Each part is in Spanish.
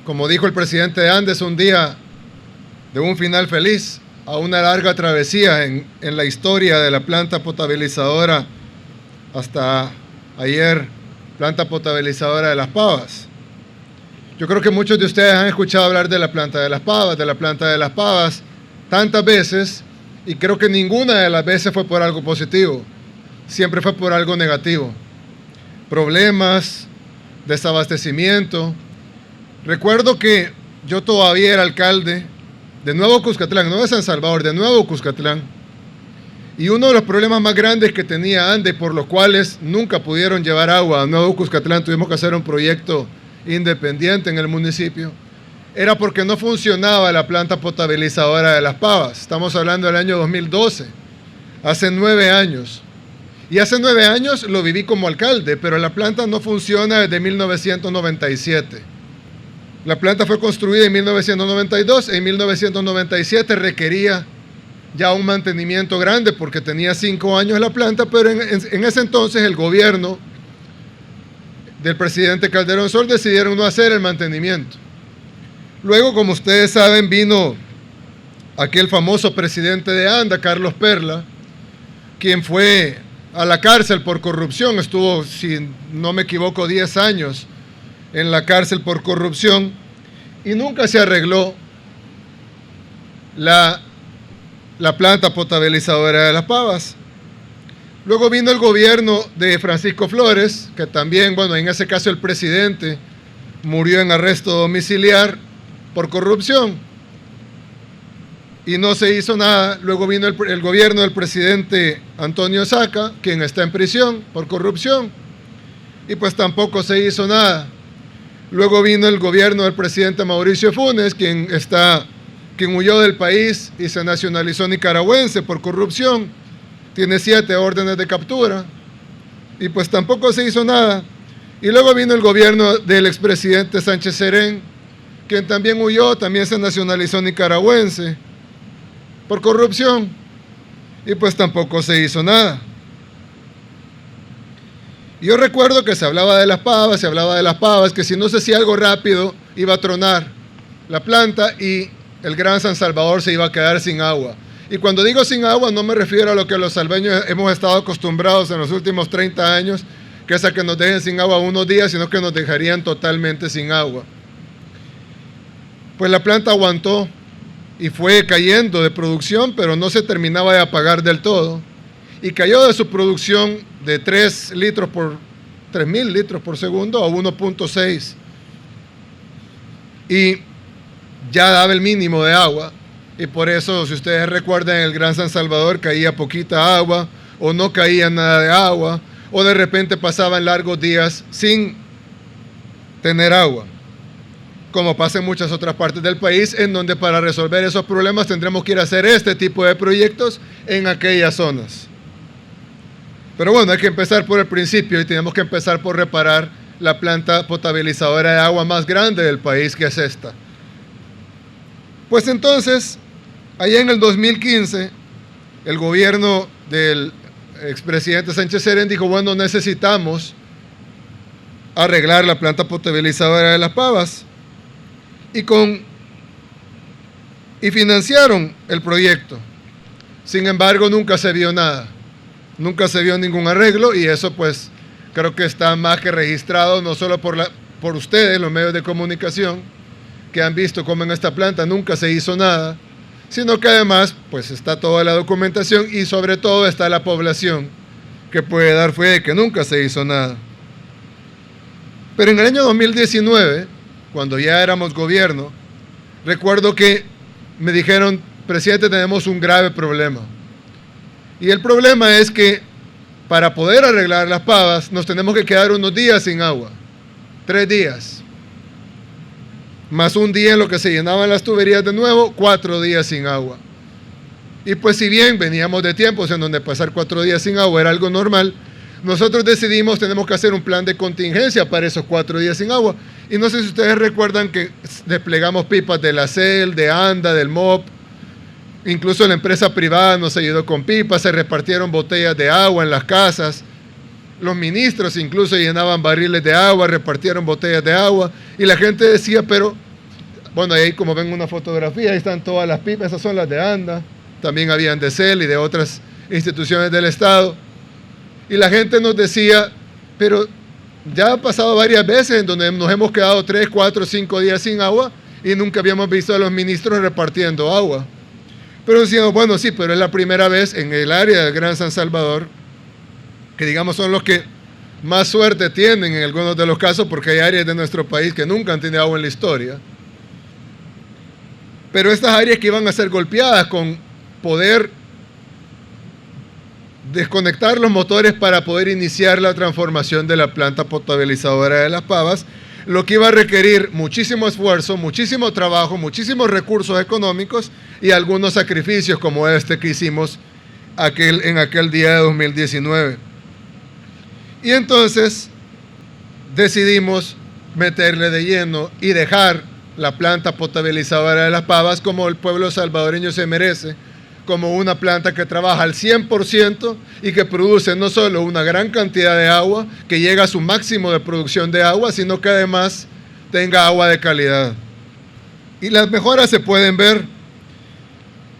como dijo el presidente de Andes, un día de un final feliz a una larga travesía en la historia de la planta potabilizadora hasta ayer, planta potabilizadora de Las Pavas. Yo creo que muchos de ustedes han escuchado hablar de la planta de Las Pavas, tantas veces, y creo que ninguna de las veces fue por algo positivo, siempre fue por algo negativo. Problemas, desabastecimiento. Recuerdo que yo todavía era alcalde de Nuevo Cuscatlán, no de San Salvador, de Nuevo Cuscatlán, y uno de los problemas más grandes que tenía Andes, por los cuales nunca pudieron llevar agua a Nuevo Cuscatlán, tuvimos que hacer un proyecto independiente en el municipio, era porque no funcionaba la planta potabilizadora de Las Pavas. Estamos hablando del año 2012, hace 9 años. Y hace 9 años lo viví como alcalde, pero la planta no funciona desde 1997. La planta fue construida en 1992, en 1997 requería ya un mantenimiento grande porque tenía 5 años la planta, pero en ese entonces el gobierno del presidente Calderón Sol decidieron no hacer el mantenimiento. Luego, como ustedes saben, vino aquel famoso presidente de ANDA, Carlos Perla, quien fue a la cárcel por corrupción, estuvo, si no me equivoco, 10 años en la cárcel por corrupción y nunca se arregló la planta potabilizadora de Las Pavas. Luego vino el gobierno de Francisco Flores, que también, bueno, en ese caso el presidente murió en arresto domiciliar por corrupción y no se hizo nada. Luego vino el gobierno del presidente Antonio Saca, quien está en prisión por corrupción, y pues tampoco se hizo nada. Luego vino el gobierno del presidente Mauricio Funes, quien huyó del país y se nacionalizó nicaragüense por corrupción. Tiene 7 órdenes de captura y pues tampoco se hizo nada. Y luego vino el gobierno del expresidente Sánchez Serén, quien también huyó, también se nacionalizó nicaragüense por corrupción y pues tampoco se hizo nada. Yo recuerdo que se hablaba de Las Pavas, que si no se hacía algo rápido iba a tronar la planta y el Gran San Salvador se iba a quedar sin agua. Y cuando digo sin agua no me refiero a lo que los salvadoreños hemos estado acostumbrados en los últimos 30 años, que es a que nos dejen sin agua unos días, sino que nos dejarían totalmente sin agua. Pues la planta aguantó y fue cayendo de producción, pero no se terminaba de apagar del todo. Y cayó de su producción de 3.000 litros por segundo a 1.6. Y ya daba el mínimo de agua. Y por eso, si ustedes recuerdan, en el Gran San Salvador caía poquita agua, o no caía nada de agua, o de repente pasaban largos días sin tener agua, como pasa en muchas otras partes del país, en donde para resolver esos problemas tendremos que ir a hacer este tipo de proyectos en aquellas zonas. Pero bueno, hay que empezar por el principio y tenemos que empezar por reparar la planta potabilizadora de agua más grande del país, que es esta. Pues entonces, allá en el 2015, el gobierno del expresidente Sánchez Serén dijo, bueno, necesitamos arreglar la planta potabilizadora de Las Pavas, y financiaron el proyecto. Sin embargo, nunca se vio nada, nunca se vio ningún arreglo, y eso pues creo que está más que registrado, no solo por ustedes, los medios de comunicación, que han visto cómo en esta planta nunca se hizo nada, sino que además pues está toda la documentación y sobre todo está la población que puede dar fe de que nunca se hizo nada. Pero en el año 2019, cuando ya éramos gobierno, recuerdo que me dijeron, presidente, tenemos un grave problema. Y el problema es que para poder arreglar Las Pavas nos tenemos que quedar unos días sin agua, 3 días. Más un día en lo que se llenaban las tuberías de nuevo, 4 días sin agua. Y pues si bien veníamos de tiempos en donde pasar 4 días sin agua era algo normal, nosotros decidimos, tenemos que hacer un plan de contingencia para esos 4 días sin agua. Y no sé si ustedes recuerdan que desplegamos pipas de la CEL, de ANDA, del MOP, incluso la empresa privada nos ayudó con pipas, se repartieron botellas de agua en las casas. Los ministros incluso llenaban barriles de agua, repartieron botellas de agua, y la gente decía, pero Bueno, ahí como ven una fotografía, ahí están todas las pipas, esas son las de ANDA, también habían de CEL y de otras instituciones del Estado. Y la gente nos decía, pero ya ha pasado varias veces en donde nos hemos quedado 3, 4, 5 días sin agua y nunca habíamos visto a los ministros repartiendo agua. Pero decíamos, bueno, sí, pero es la primera vez en el área del Gran San Salvador, que digamos son los que más suerte tienen en algunos de los casos, porque hay áreas de nuestro país que nunca han tenido agua en la historia. Pero estas áreas que iban a ser golpeadas con poder desconectar los motores para poder iniciar la transformación de la planta potabilizadora de Las Pavas, lo que iba a requerir muchísimo esfuerzo, muchísimo trabajo, muchísimos recursos económicos y algunos sacrificios como este que hicimos en aquel día de 2019. Y entonces decidimos meterle de lleno y dejar la planta potabilizadora de Las Pavas como el pueblo salvadoreño se merece, como una planta que trabaja al 100% y que produce no solo una gran cantidad de agua, que llega a su máximo de producción de agua, sino que además tenga agua de calidad. Y las mejoras se pueden ver.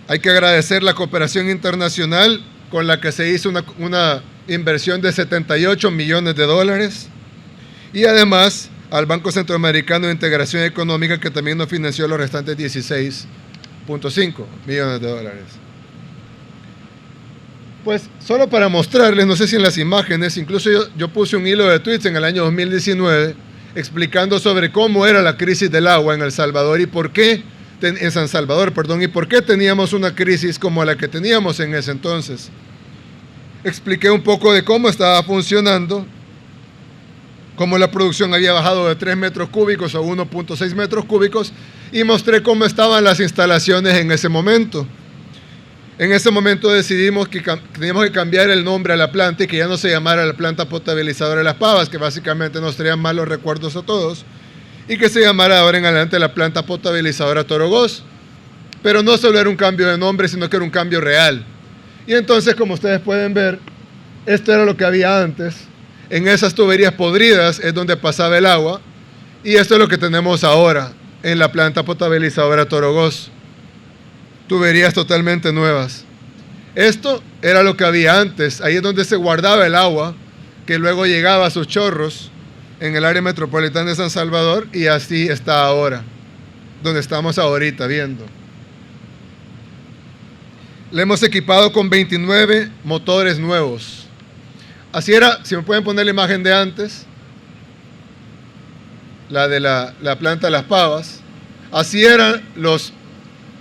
Hay que agradecer la cooperación internacional con la que se hizo una inversión de 78 millones de dólares y además al Banco Centroamericano de Integración Económica, que también nos financió los restantes 16.5 millones de dólares. Pues solo para mostrarles, no sé si en las imágenes, incluso yo puse un hilo de tweets en el año 2019 explicando sobre cómo era la crisis del agua en El Salvador y por qué, en San Salvador, perdón, y por qué teníamos una crisis como la que teníamos en ese entonces. Expliqué un poco de cómo estaba funcionando, cómo la producción había bajado de 3 metros cúbicos a 1.6 metros cúbicos y mostré cómo estaban las instalaciones en ese momento. En ese momento decidimos que teníamos que cambiar el nombre a la planta y que ya no se llamara la planta potabilizadora de Las Pavas, que básicamente nos traían malos recuerdos a todos, y que se llamara ahora en adelante la planta potabilizadora Torogós. Pero no solo era un cambio de nombre, sino que era un cambio real. Y entonces, como ustedes pueden ver, esto era lo que había antes. En esas tuberías podridas es donde pasaba el agua, y esto es lo que tenemos ahora en la planta potabilizadora Torogós. Tuberías totalmente nuevas. Esto era lo que había antes, ahí es donde se guardaba el agua, que luego llegaba a sus chorros en el área metropolitana de San Salvador, y así está ahora, donde estamos ahorita viendo. Le hemos equipado con 29 motores nuevos. Así era, si me pueden poner la imagen de antes, la de la planta de Las Pavas, así eran los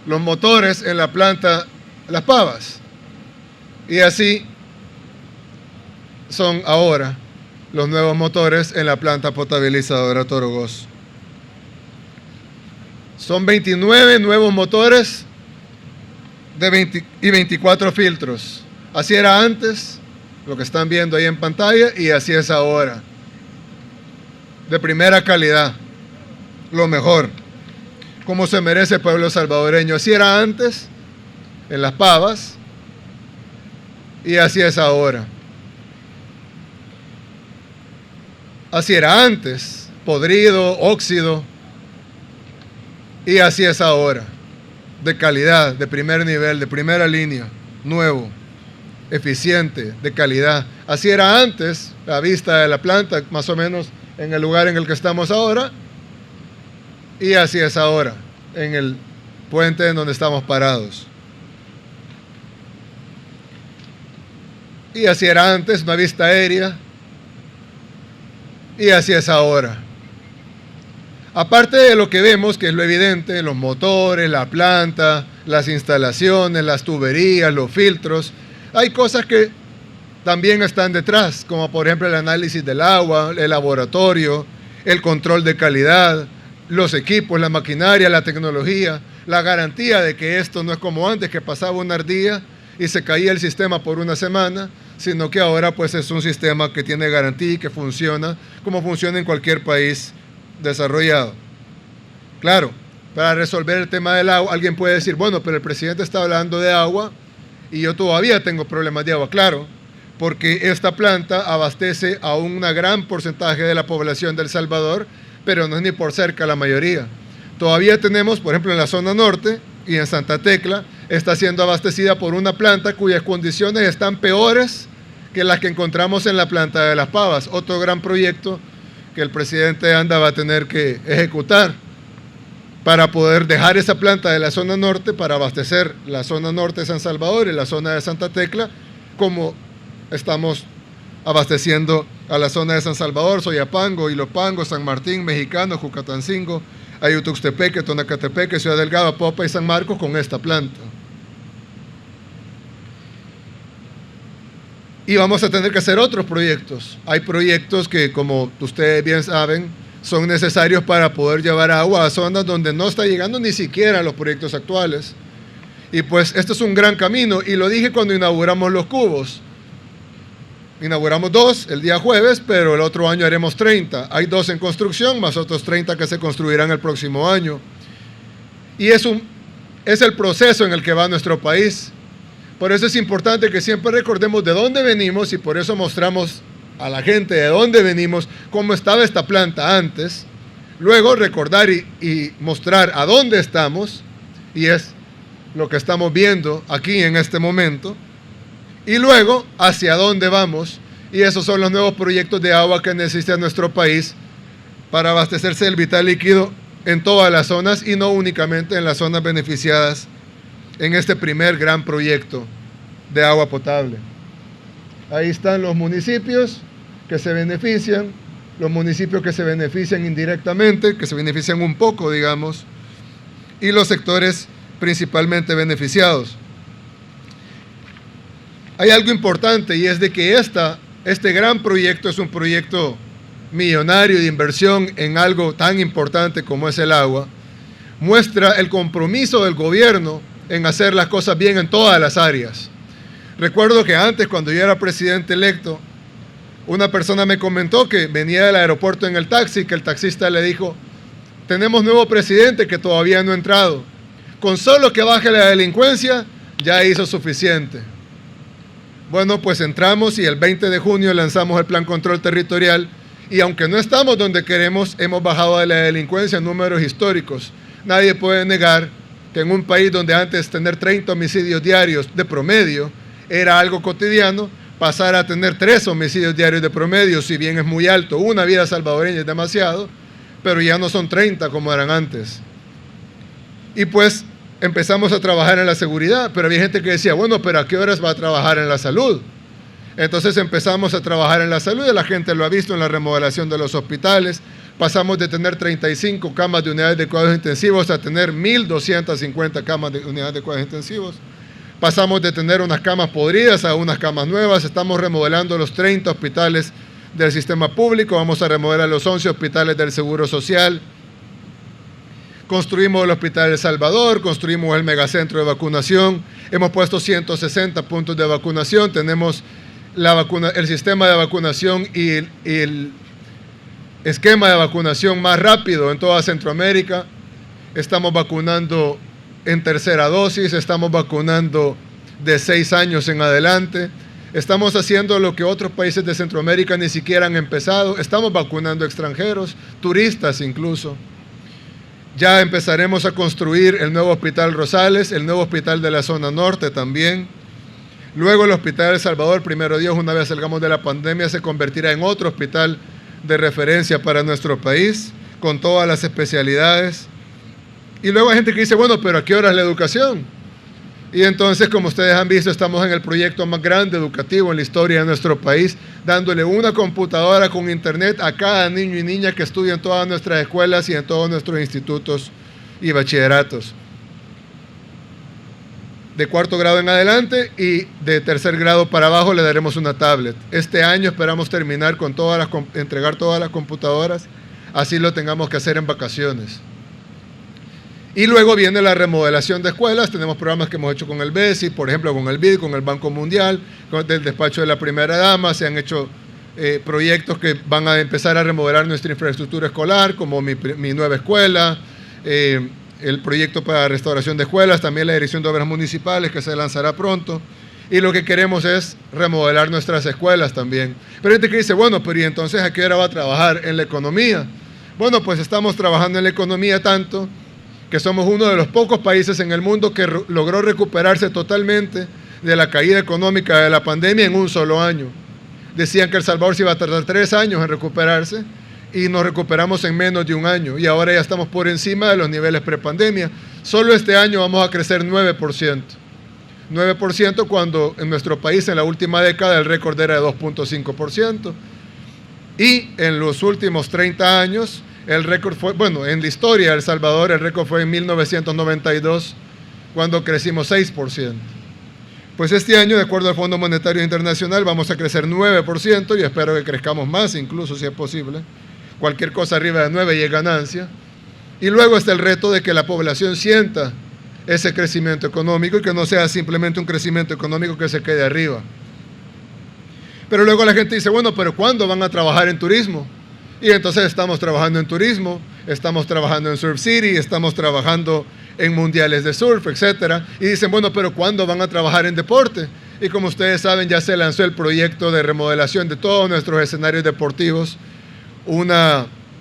motores en la planta Las Pavas. Y así son ahora los nuevos motores en la planta potabilizadora Torogós. Son 29 nuevos motores y 24 filtros. Así era antes, lo que están viendo ahí en pantalla, y así es ahora. De primera calidad, lo mejor, como se merece el pueblo salvadoreño. Así era antes, en Las Pavas, y así es ahora. Así era antes, podrido, óxido, y así es ahora, de calidad, de primer nivel, de primera línea, nuevo, eficiente, de calidad. Así era antes, la vista de la planta, más o menos en el lugar en el que estamos ahora, y así es ahora, en el puente en donde estamos parados. Y así era antes, una vista aérea, y así es ahora. Aparte de lo que vemos, que es lo evidente, los motores, la planta, las instalaciones, las tuberías, los filtros, hay cosas que también están detrás, como por ejemplo el análisis del agua, el laboratorio, el control de calidad, los equipos, la maquinaria, la tecnología, la garantía de que esto no es como antes, que pasaba una ardilla y se caía el sistema por una semana, sino que ahora pues es un sistema que tiene garantía y que funciona como funciona en cualquier país desarrollado. Claro, para resolver el tema del agua, alguien puede decir, bueno, pero el presidente está hablando de agua y yo todavía tengo problemas de agua. Claro, porque esta planta abastece a un gran porcentaje de la población de El Salvador, pero no es ni por cerca la mayoría. Todavía tenemos, por ejemplo, en la zona norte y en Santa Tecla, está siendo abastecida por una planta cuyas condiciones están peores que las que encontramos en la planta de Las Pavas, otro gran proyecto que el presidente ANDA va a tener que ejecutar para poder dejar esa planta de la zona norte para abastecer la zona norte de San Salvador y la zona de Santa Tecla, como estamos abasteciendo a la zona de San Salvador, Soyapango, Ilopango, San Martín, Mexicano, Jucatancingo, Ayutuxtepeque, Tonacatepeque, Ciudad Delgado, Popa y San Marcos con esta planta. Y vamos a tener que hacer otros proyectos. Hay proyectos que, como ustedes bien saben, son necesarios para poder llevar agua a zonas donde no está llegando ni siquiera los proyectos actuales. Y pues este es un gran camino, y lo dije cuando inauguramos los cubos. Inauguramos 2 el día jueves, pero el otro año haremos 30. Hay 2 en construcción, más otros 30 que se construirán el próximo año. Y es el proceso en el que va nuestro país. Por eso es importante que siempre recordemos de dónde venimos, y por eso mostramos a la gente de dónde venimos, cómo estaba esta planta antes. Luego recordar y mostrar a dónde estamos, y es lo que estamos viendo aquí en este momento. Y luego, hacia dónde vamos, y esos son los nuevos proyectos de agua que necesita nuestro país para abastecerse del vital líquido en todas las zonas y no únicamente en las zonas beneficiadas en este primer gran proyecto de agua potable. Ahí están los municipios que se benefician, los municipios que se benefician indirectamente, que se benefician un poco, digamos, y los sectores principalmente beneficiados. Hay algo importante, y es de que este gran proyecto es un proyecto millonario de inversión en algo tan importante como es el agua. Muestra el compromiso del gobierno en hacer las cosas bien en todas las áreas. Recuerdo que antes, cuando yo era presidente electo, una persona me comentó que venía del aeropuerto en el taxi, que el taxista le dijo: tenemos nuevo presidente que todavía no ha entrado. Con solo que baje la delincuencia, ya hizo suficiente. Bueno, pues entramos y el 20 de junio lanzamos el Plan Control Territorial, y aunque no estamos donde queremos, hemos bajado de la delincuencia en números históricos. Nadie puede negar que en un país donde antes tener 30 homicidios diarios de promedio era algo cotidiano, pasar a tener 3 homicidios diarios de promedio, si bien es muy alto, una vida salvadoreña es demasiado, pero ya no son 30 como eran antes. Y pues empezamos a trabajar en la seguridad, pero había gente que decía, bueno, pero ¿a qué horas va a trabajar en la salud? Entonces empezamos a trabajar en la salud, y la gente lo ha visto en la remodelación de los hospitales. Pasamos de tener 35 camas de unidades de cuidados intensivos a tener 1.250 camas de unidades de cuidados intensivos. Pasamos de tener unas camas podridas a unas camas nuevas. Estamos remodelando los 30 hospitales del sistema público. Vamos a remodelar los 11 hospitales del Seguro Social. Construimos el Hospital El Salvador, construimos el megacentro de vacunación. Hemos puesto 160 puntos de vacunación. Tenemos el sistema de vacunación y el esquema de vacunación más rápido en toda Centroamérica. Estamos vacunando en tercera dosis, estamos vacunando de 6 años en adelante. Estamos haciendo lo que otros países de Centroamérica ni siquiera han empezado. Estamos vacunando extranjeros, turistas incluso. Ya empezaremos a construir el nuevo Hospital Rosales, el nuevo hospital de la zona norte también. Luego el Hospital El Salvador, primero Dios, una vez salgamos de la pandemia, se convertirá en otro hospital de referencia para nuestro país, con todas las especialidades. Y luego hay gente que dice, bueno, pero ¿a qué hora es la educación? Y entonces, como ustedes han visto, estamos en el proyecto más grande educativo en la historia de nuestro país, dándole una computadora con internet a cada niño y niña que estudia en todas nuestras escuelas y en todos nuestros institutos y bachilleratos. De 4º grado en adelante, y de 3er grado para abajo le daremos una tablet. Este año esperamos terminar con entregar todas las computadoras, así lo tengamos que hacer en vacaciones. Y luego viene la remodelación de escuelas. Tenemos programas que hemos hecho con el BESI, por ejemplo con el BID, con el Banco Mundial, con el despacho de la primera dama. Se han hecho proyectos que van a empezar a remodelar nuestra infraestructura escolar, como mi nueva escuela, el proyecto para restauración de escuelas, también la Dirección de Obras Municipales, que se lanzará pronto. Y lo que queremos es remodelar nuestras escuelas también. Pero hay gente que dice, bueno, pero ¿y entonces a qué hora va a trabajar en la economía? Bueno, pues estamos trabajando en la economía tanto que somos uno de los pocos países en el mundo que logró recuperarse totalmente de la caída económica de la pandemia en un solo año. Decían que El Salvador se iba a tardar 3 años en recuperarse y nos recuperamos en menos de un año y ahora ya estamos por encima de los niveles prepandemia. Solo este año vamos a crecer 9%. 9% cuando en nuestro país en la última década el récord era de 2.5%. Y en los últimos 30 años el récord fue, bueno, en la historia de El Salvador el récord fue en 1992 cuando crecimos 6%. Pues este año, de acuerdo al Fondo Monetario Internacional, vamos a crecer 9% y espero que crezcamos más, incluso si es posible. Cualquier cosa arriba de 9 ya es ganancia. Y luego está el reto de que la población sienta ese crecimiento económico y que no sea simplemente un crecimiento económico que se quede arriba. Pero luego la gente dice, bueno, pero ¿cuándo van a trabajar en turismo? Y entonces estamos trabajando en turismo, estamos trabajando en Surf City, estamos trabajando en mundiales de surf, etcétera. Y dicen, bueno, pero ¿cuándo van a trabajar en deporte? Y como ustedes saben, ya se lanzó el proyecto de remodelación de todos nuestros escenarios deportivos.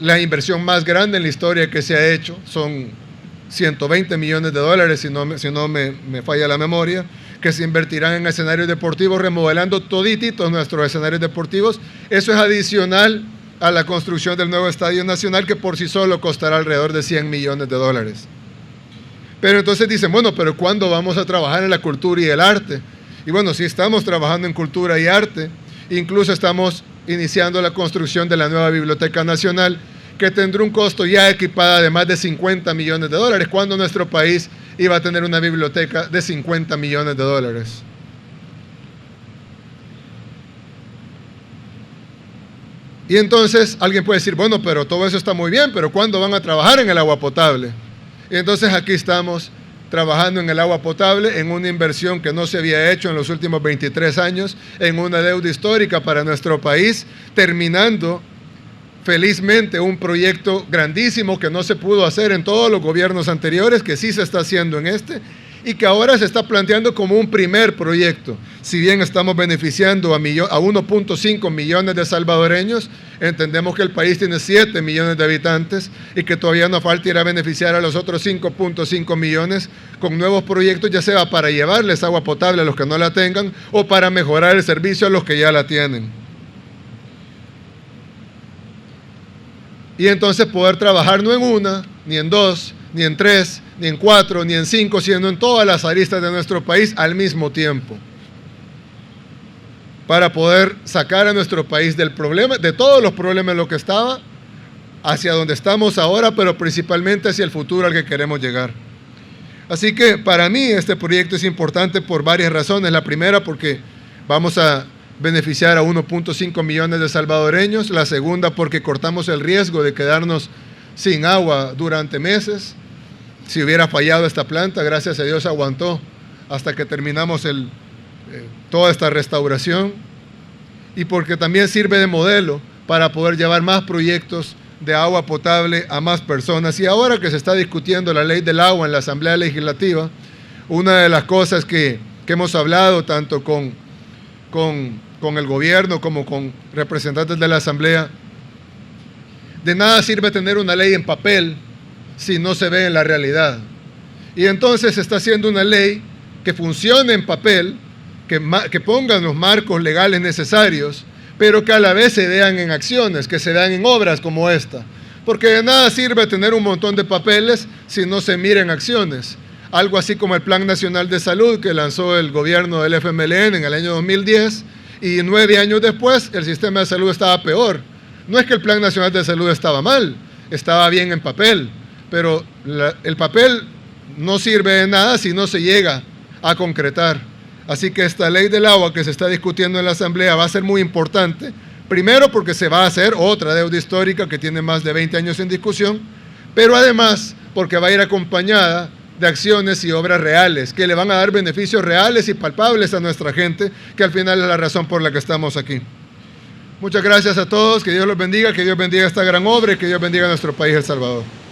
La inversión más grande en la historia que se ha hecho, son 120 millones de dólares, si no me falla la memoria, que se invertirán en escenarios deportivos, remodelando todititos nuestros escenarios deportivos. Eso es adicional a la construcción del nuevo Estadio Nacional, que por sí solo costará alrededor de 100 millones de dólares. Pero entonces dicen, bueno, pero ¿cuándo vamos a trabajar en la cultura y el arte? Y bueno, sí estamos trabajando en cultura y arte, incluso estamos iniciando la construcción de la nueva Biblioteca Nacional, que tendrá un costo ya equipada de más de 50 millones de dólares, cuando nuestro país iba a tener una biblioteca de 50 millones de dólares. Y entonces alguien puede decir, bueno, pero todo eso está muy bien, pero ¿cuándo van a trabajar en el agua potable? Y entonces aquí estamos trabajando en el agua potable, en una inversión que no se había hecho en los últimos 23 años, en una deuda histórica para nuestro país, terminando felizmente un proyecto grandísimo que no se pudo hacer en todos los gobiernos anteriores, que sí se está haciendo en este, y que ahora se está planteando como un primer proyecto. Si bien estamos beneficiando a 1.5 millones de salvadoreños, entendemos que el país tiene 7 millones de habitantes y que todavía nos falta ir a beneficiar a los otros 5.5 millones con nuevos proyectos, ya sea para llevarles agua potable a los que no la tengan o para mejorar el servicio a los que ya la tienen. Y entonces poder trabajar no en una, ni en dos, ni en 3, ni en 4, ni en 5, sino en todas las aristas de nuestro país al mismo tiempo, para poder sacar a nuestro país del problema, de todos los problemas en lo que estaba, hacia donde estamos ahora, pero principalmente hacia el futuro al que queremos llegar. Así que para mí este proyecto es importante por varias razones. La primera, porque vamos a beneficiar a 1.5 millones de salvadoreños. La segunda, porque cortamos el riesgo de quedarnos sin agua durante meses. Si hubiera fallado esta planta, gracias a Dios aguantó hasta que terminamos toda esta restauración. Y porque también sirve de modelo para poder llevar más proyectos de agua potable a más personas. Y ahora que se está discutiendo la ley del agua en la Asamblea Legislativa, una de las cosas que hemos hablado tanto con el gobierno como con representantes de la Asamblea, de nada sirve tener una ley en papel si no se ve en la realidad. Y entonces se está haciendo una ley que funcione en papel, que pongan los marcos legales necesarios, pero que a la vez se vean en acciones, que se vean en obras como esta. Porque de nada sirve tener un montón de papeles si no se miran acciones. Algo así como el Plan Nacional de Salud que lanzó el gobierno del FMLN en el año 2010, y 9 años después el sistema de salud estaba peor. No es que el Plan Nacional de Salud estaba mal, estaba bien en papel, pero el papel no sirve de nada si no se llega a concretar. Así que esta ley del agua que se está discutiendo en la Asamblea va a ser muy importante, primero porque se va a hacer otra deuda histórica que tiene más de 20 años en discusión, pero además porque va a ir acompañada de acciones y obras reales, que le van a dar beneficios reales y palpables a nuestra gente, que al final es la razón por la que estamos aquí. Muchas gracias a todos, que Dios los bendiga, que Dios bendiga esta gran obra y que Dios bendiga a nuestro país, El Salvador.